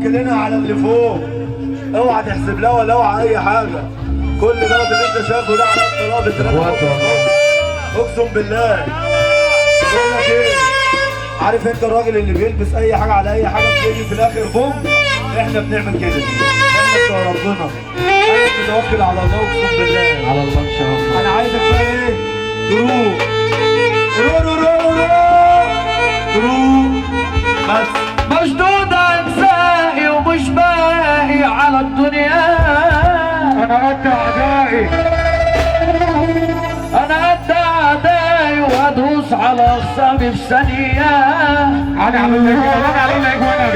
توكلنا على اللي فوق. اوعى تحسب لها ولا اوعى اي حاجه. كل ده اللي انت شايفه ده على الطراب. اقسم بالله. بقول لك ايه؟ عارف انت الراجل اللي بيلبس اي حاجه على اي حاجه بتيجي في الاخر بوم؟ احنا بنعمل كده. احنا بتوع ربنا. عايز تتوكل على الله اقسم بالله. على الله ان شاء الله. انا عايزك بقى ايه؟ تروح. بس مشدود انسائي ومش باقي على الدنيا. انا قد اعدائي. انا قد اعدائي وادوس على اخصامي في ثانيه. انا عامل لك وانا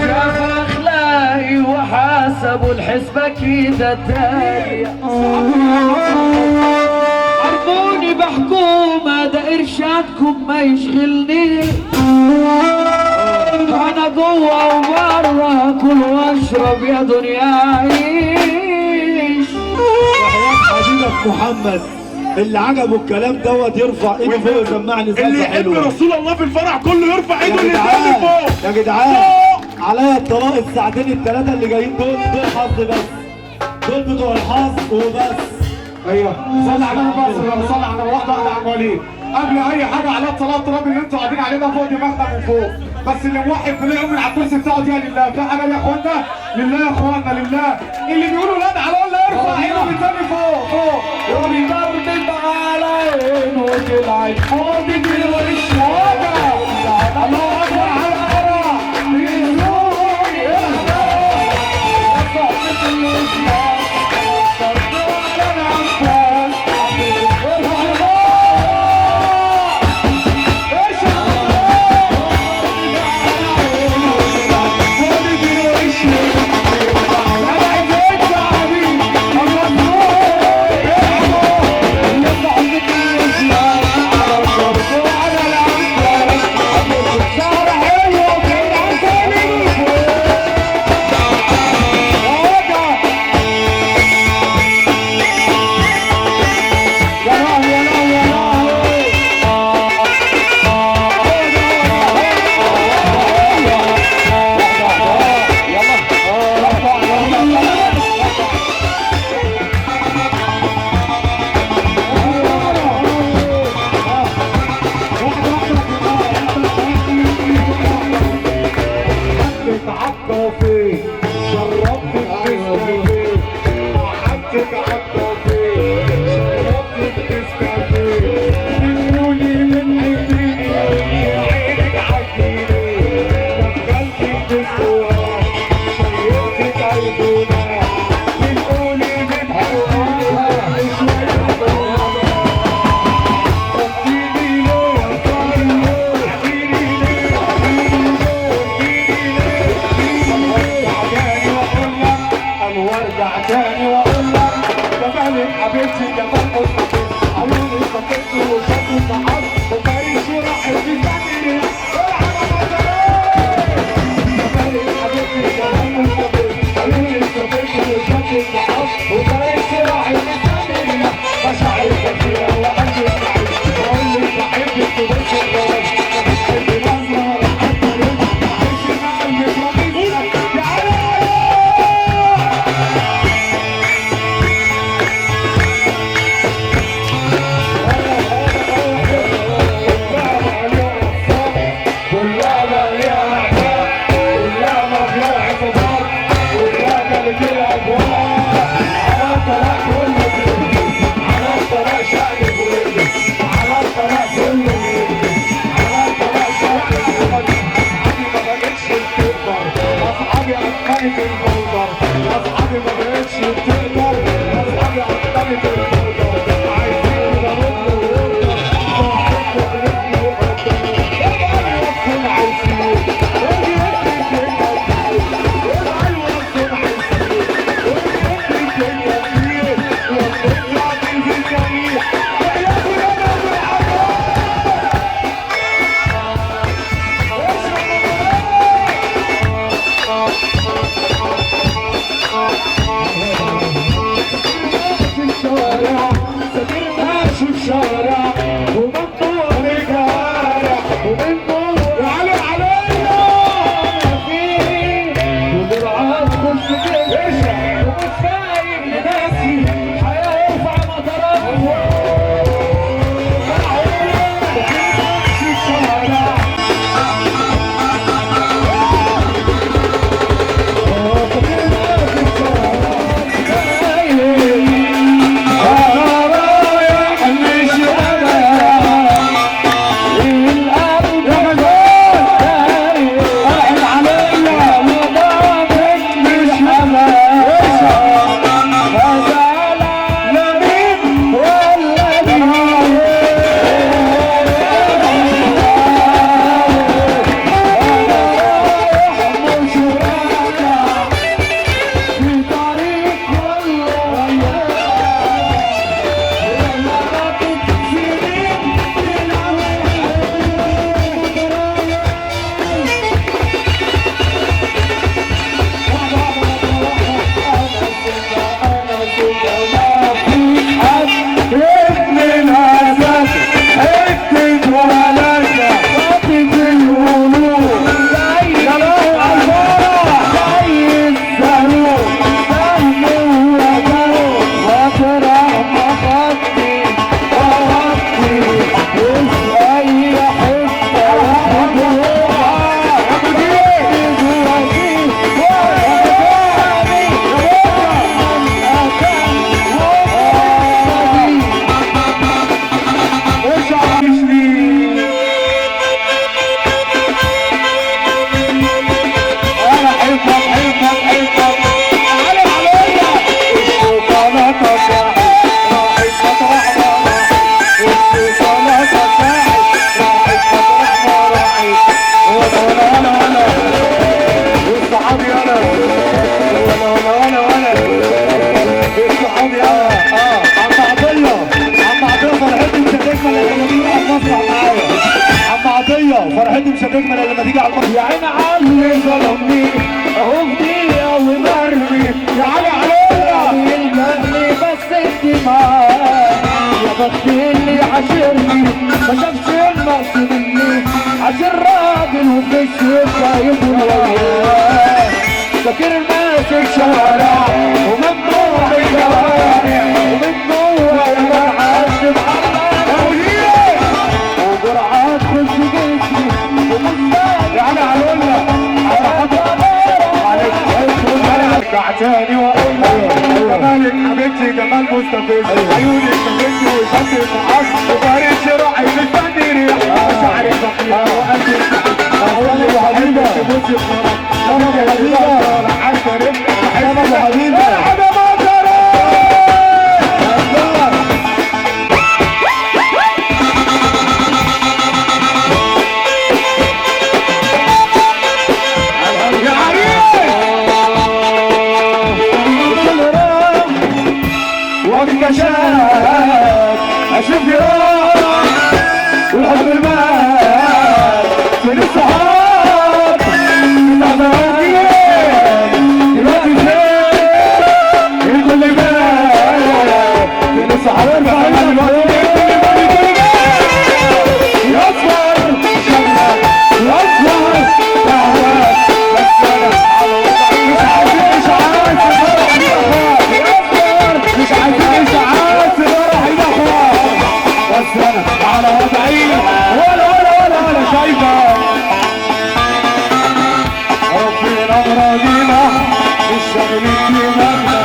شاف اخلاقي وحاسبوا الحسبه كده تاليه. عرفوني بحكومه ده ارشادكم ما يشغلني. انا جوه وبره كل واشرب يا دنيا عيش. وحياة حبيبك محمد اللي عجبه الكلام دوت يرفع ايده فوق ويسمعني اللي يحب رسول الله في الفرح كله يرفع ايده اللي فوق. يا جدعان عليا الطلاق الساعتين الثلاثه اللي جايين دول حظ بس. دول بتوع الحظ وبس. ايوه صلي على النبي. صلي على واحده على وليد. قبل اي حاجه على الصلاه التراب اللي انتوا قاعدين عليه ده فوق دماغنا من فوق. بس اللي موحد بلاقيهم من على الكرسي بتاعه دي لله. في حاجه يا اخوانا؟ لله يا اخوانا لله. اللي بيقولوا لا على الله يرفع ايده بالتاني فوق فوق. وبيضرب على عينه وطلع فوق بيجري والشوكه. الله اكبر على الفرح. الفرحه دي مش هتكمل الا لما تيجي على الماتش. يا عين علي ظلمني اهو بدقيقة ومرمي يا علي عليا يلمني بس انت معاه يا بختي اللي عاشرني ما شافش المقصود مني عاشر راجل وفي الشتا يبقى وياه فاكر ماسك شوارع وممنوع الشوارع وممنوع المرعى وجرعات خش جسمي ومستقبل يا علي عليا رجعتني واقول جمالك حبيبتي جمال مستفز عيونك حبيبتي وشكلك معاك وفارش روحي مستني ريح مشاعرك بخيلة وقلبك يا حبيبي تبوسي بخرج يا حبيبي عالكريم يا حبيبي انا ما اشوف يوم والحب المال فين الصحاب دلوقتي فين الكل بال فين الصحاب يصفر شمال يصفر دعوات بس انا مش عايزين اشعاعات بس انا على وضعي ولا شايفه ربنا راضينا بالشغل دماغنا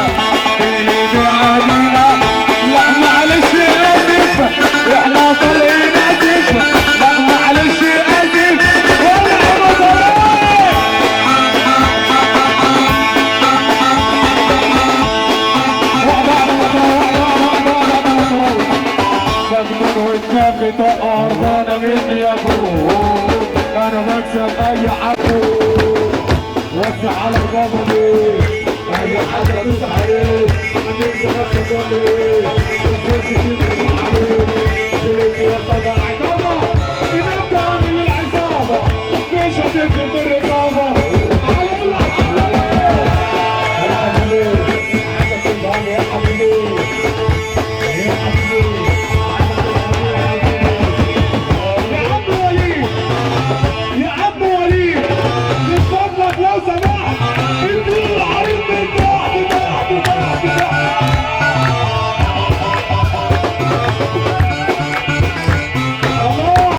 اللي بيعادينا لا معلش اسف احنا طالعين اسف لا معلش اسف مجنون ودماغي طقر انا مني يا فوق انا بكسب اي حاجه وسع على غضبي اي حاجه دوس عليه ما ننسى نفسك ولا ايه الفلوس تنزل عليه الفلوس يطلع عقابه ينبدا من العصابه مش هتفهم بالرقابه